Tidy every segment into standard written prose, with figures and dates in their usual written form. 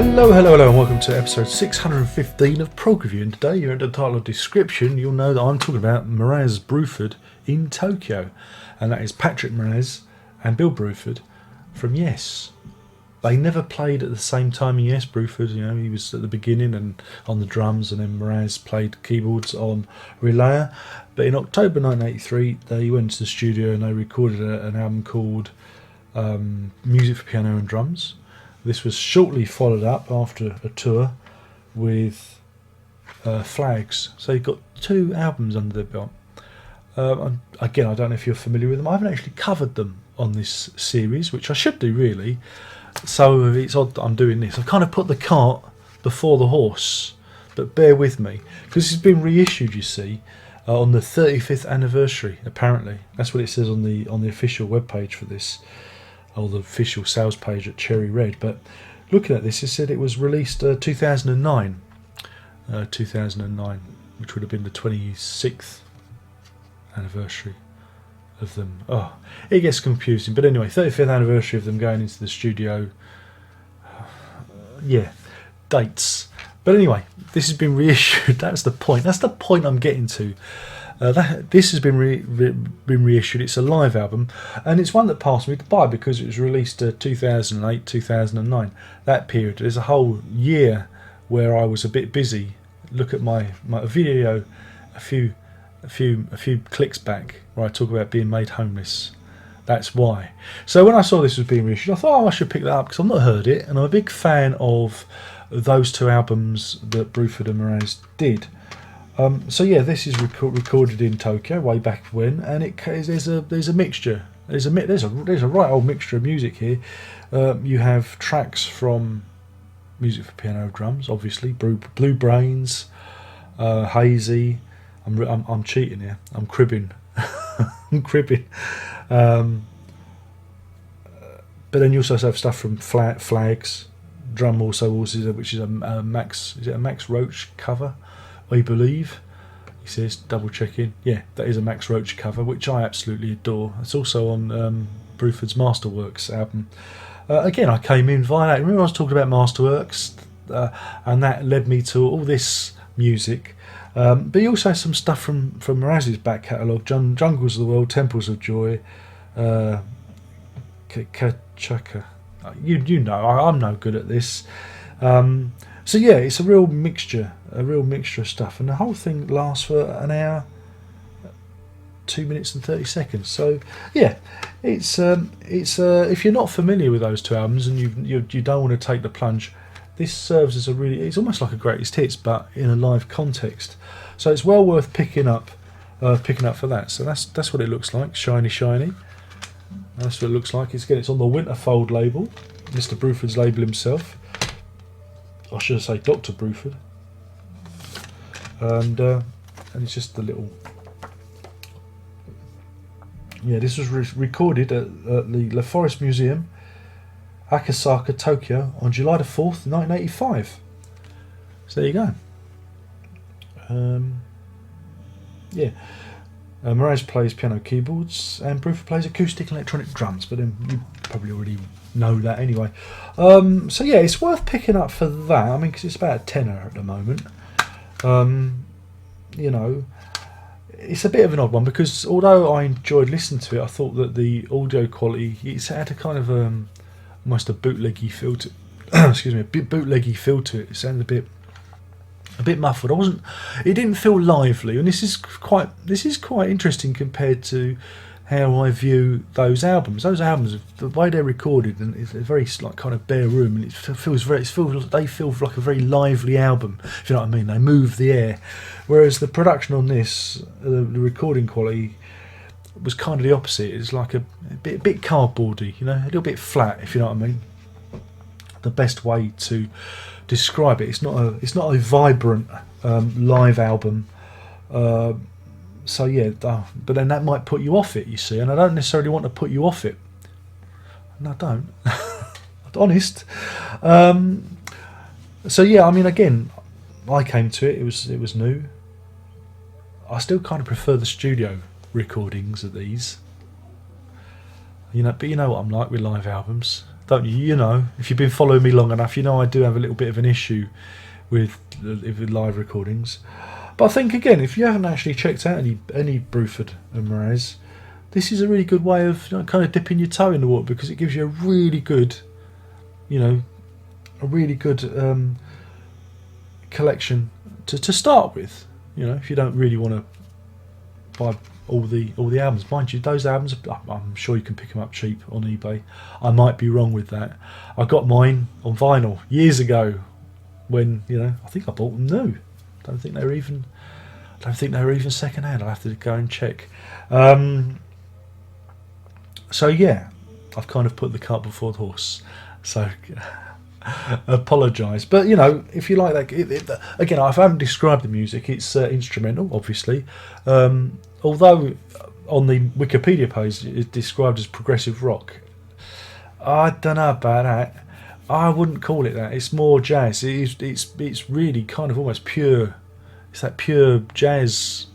Hello, and welcome to episode 615 of Prog Review. And today, you're at the title of description, you'll know that I'm talking about Moraz Bruford in Tokyo. And that is Patrick Moraz and Bill Bruford from Yes. They never played at the same time in Yes. Bruford, you know, he was at the beginning and on the drums, and then Moraz played keyboards on Relaya. But in October 1983, they went to the studio and they recorded an album called Music for Piano and Drums. This was shortly followed up after a tour with Flags. So you've got two albums under their belt. Again, I don't know if you're familiar with them. I haven't actually covered them on this series, which I should do really. So it's odd that I'm doing this. I've kind of put the cart before the horse, but bear with me because it's been reissued, you see, on the 35th anniversary. Apparently, that's what it says on the official webpage for this, or the official sales page at Cherry Red. But looking at this, it said it was released 2009, which would have been the 26th anniversary of them. Oh, it gets confusing. But anyway, 35th anniversary of them going into the studio. Yeah, dates. But anyway, this has been reissued. That's the point. That's the point I'm getting to. This has been reissued. It's a live album, and it's one that passed me by because it was released 2008, 2009. That period. There's a whole year where I was a bit busy. Look at my video, a few clicks back, where I talk about being made homeless. That's why. So when I saw this was being reissued, I thought, I should pick that up because I've not heard it, and I'm a big fan of those two albums that Bruford and Moraz did. So yeah, this is recorded in Tokyo way back when, and there's a mixture. There's a right old mixture of music here. You have tracks from Music for Piano and Drums, obviously, Blue Brains, Hazy. I'm cheating here. I'm cribbing. I'm cribbing. But then you also have stuff from Flags, Drum also, which is a Max. Is it a Max Roach cover? I believe, he says, double checking. Yeah, that is a Max Roach cover, which I absolutely adore. It's also on Bruford's Masterworks album. Again, I came in via that. Remember I was talking about Masterworks, and that led me to all this music. But he also has some stuff from Moraz's back catalogue: Jungles of the World, Temples of Joy, Kachaka. You know, I'm no good at this. So yeah, it's a real mixture of stuff, and the whole thing lasts for an hour, 2 minutes and 30 seconds. So yeah, it's if you're not familiar with those two albums and you don't want to take the plunge, this serves as it's almost like a greatest hits, but in a live context. So it's well worth picking up for that. So that's what it looks like, shiny. That's what it looks like. It's on the Winterfold label, Mr. Bruford's label himself. I should say Dr. Bruford, and it's just the little. Yeah, this was recorded at the La Forest Museum, Akasaka, Tokyo, on July the 4th, 1985. So there you go. Yeah, Moraz plays piano keyboards, and Bruford plays acoustic and electronic drums. But then you probably already know that anyway. So yeah, it's worth picking up for that. I mean, because it's about a tenner at the moment. You know, it's a bit of an odd one because although I enjoyed listening to it, I thought that the audio quality, it's had a kind of almost a bootleggy feel to excuse me, a bit bootleggy feel to it. It sounded a bit muffled. It didn't feel lively, and this is quite interesting compared to how I view those albums. Those albums, the way they're recorded, and it's a very like kind of bare room, and they feel like a very lively album, if you know what I mean. They move the air, whereas the production on this, the recording quality, was kind of the opposite. It's like a bit cardboardy, you know, a little bit flat, if you know what I mean. The best way to describe it. It's not a vibrant live album. So yeah, but then that might put you off it, you see, and I don't necessarily want to put you off it. No, I don't. Honest. So yeah, I mean, again, I came to it. It was new. I still kind of prefer the studio recordings of these. You know, but you know what I'm like with live albums. don't you? You know, if you've been following me long enough, you know I do have a little bit of an issue with live recordings. But I think, again, if you haven't actually checked out any Bruford and Moraz, this is a really good way of, you know, kind of dipping your toe in the water, because it gives you a really good, you know, collection to start with. You know, if you don't really want to buy all the albums, mind you, those albums, I'm sure you can pick them up cheap on eBay. I might be wrong with that. I got mine on vinyl years ago when, you know, I think I bought them new. I don't think they were even second hand. I'll have to go and check. So yeah, I've kind of put the cart before the horse. So apologise, but you know, if you like that, again, I haven't described the music. It's instrumental, obviously. Although on the Wikipedia page it's described as progressive rock, I don't know about that. I wouldn't call it that. It's more jazz. It's really kind of almost pure. It's that pure jazz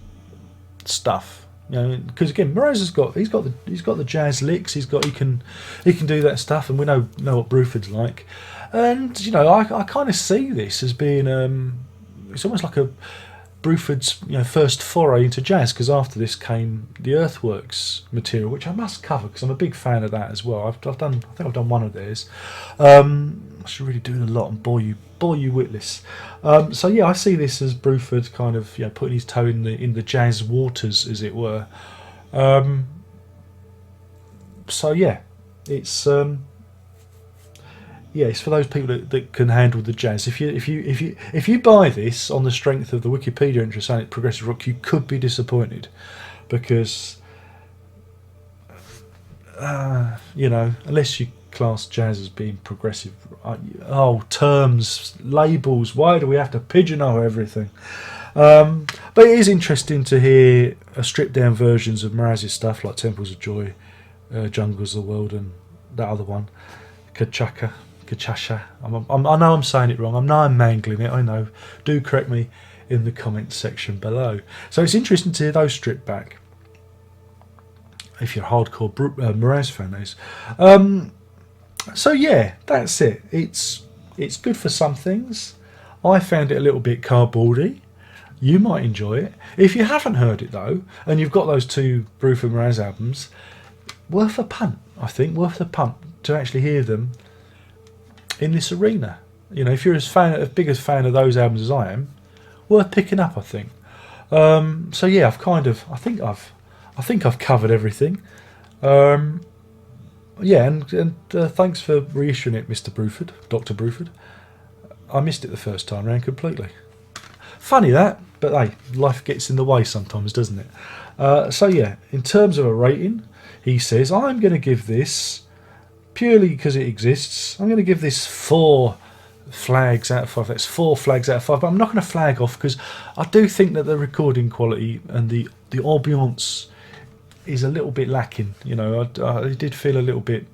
stuff, you know. Because again, Moraz he's got the jazz licks. He can do that stuff, and we know what Bruford's like. And you know, I kind of see this as being it's almost like a Bruford's, you know, first foray into jazz, because after this came the Earthworks material, which I must cover because I'm a big fan of that as well. I think I've done one of theirs. I should really do a lot and bore you witless. So yeah, I see this as Bruford kind of, you know, putting his toe in the jazz waters, as it were. So yeah, it's it's for those people that can handle the jazz. If you buy this on the strength of the Wikipedia entry saying it's progressive rock, you could be disappointed, because you know, unless you class jazz as being progressive, terms, labels, why do we have to pigeonhole everything? But it is interesting to hear stripped down versions of Moraz's stuff, like Temples of Joy, Jungles of the World, and that other one, Kachasha. I know I'm saying it wrong. I know I'm mangling it. I know. Do correct me in the comments section below. So it's interesting to hear those stripped back, if you're a hardcore Moraz fan, that is. So yeah, that's it. It's good for some things. I found it a little bit cardboardy. You might enjoy it. If you haven't heard it though, and you've got those two Bruford and Moraz albums, worth a punt. I think worth a punt to actually hear them in this arena. You know, if you're as big a fan of those albums as I am, worth picking up, I think. So yeah, I think I've covered everything. Yeah, and thanks for reissuing it, Mr. Bruford, Dr. Bruford. I missed it the first time round completely. Funny that, but hey, life gets in the way sometimes, doesn't it? So yeah, in terms of a rating, he says, I'm going to give this, purely because it exists, I'm going to give this 4 flags out of 5. That's 4 flags out of 5, but I'm not going to flag off, because I do think that the recording quality and the ambience is a little bit lacking. You know, I did feel a little bit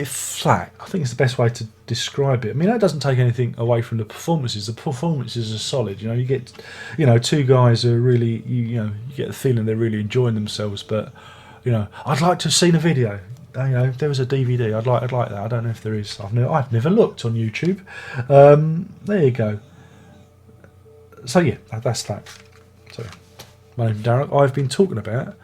flat. I think it's the best way to describe it. I mean, that doesn't take anything away from the performances. The performances are solid. You know, you get, you know, two guys who are really, you get the feeling they're really enjoying themselves. But, you know, I'd like to have seen a video. You know, if there was a DVD, I'd like that. I don't know if there is. I've never looked on YouTube. There you go. So yeah, that's that. So, my name's Darren. I've been talking about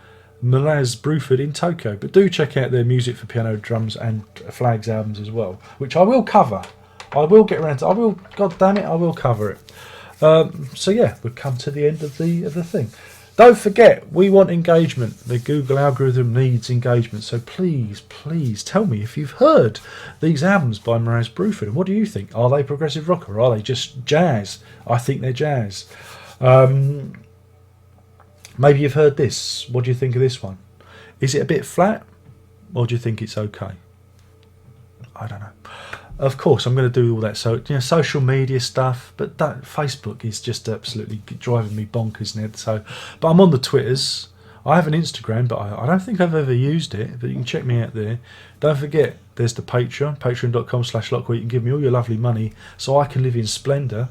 Moraz Bruford in Tokyo, but do check out their music for piano, drums, and Flags albums as well, which I will cover. I will get around to. God damn it, I will cover it. So yeah, we've come to the end of the thing. Don't forget, we want engagement. The Google algorithm needs engagement. So please tell me if you've heard these albums by Moraz Bruford, and what do you think? Are they progressive rock or are they just jazz? I think they're jazz. Maybe you've heard this. What do you think of this one? Is it a bit flat, or do you think it's okay? I don't know. Of course, I'm going to do all that. So, social media stuff, but Facebook is just absolutely driving me bonkers now. So, but I'm on the Twitters. I have an Instagram, but I don't think I've ever used it. But you can check me out there. Don't forget, there's the Patreon, patreon.com/lock, where you can give me all your lovely money so I can live in splendour,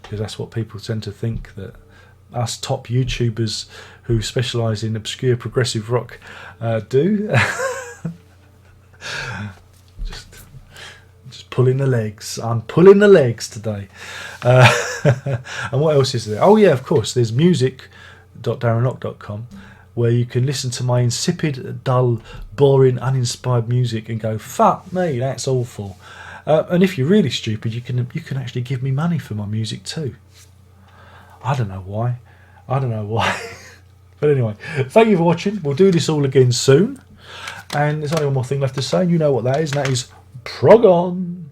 because that's what people tend to think that us top YouTubers who specialise in obscure progressive rock do. pulling the legs. I'm pulling the legs today. And what else is there? Oh yeah, of course. There's music.darrenlock.com, where you can listen to my insipid, dull, boring, uninspired music and go, fuck me, that's awful. And if you're really stupid, you can actually give me money for my music too. I don't know why. But anyway, thank you for watching. We'll do this all again soon. And there's only one more thing left to say, and you know what that is, and that is prog on.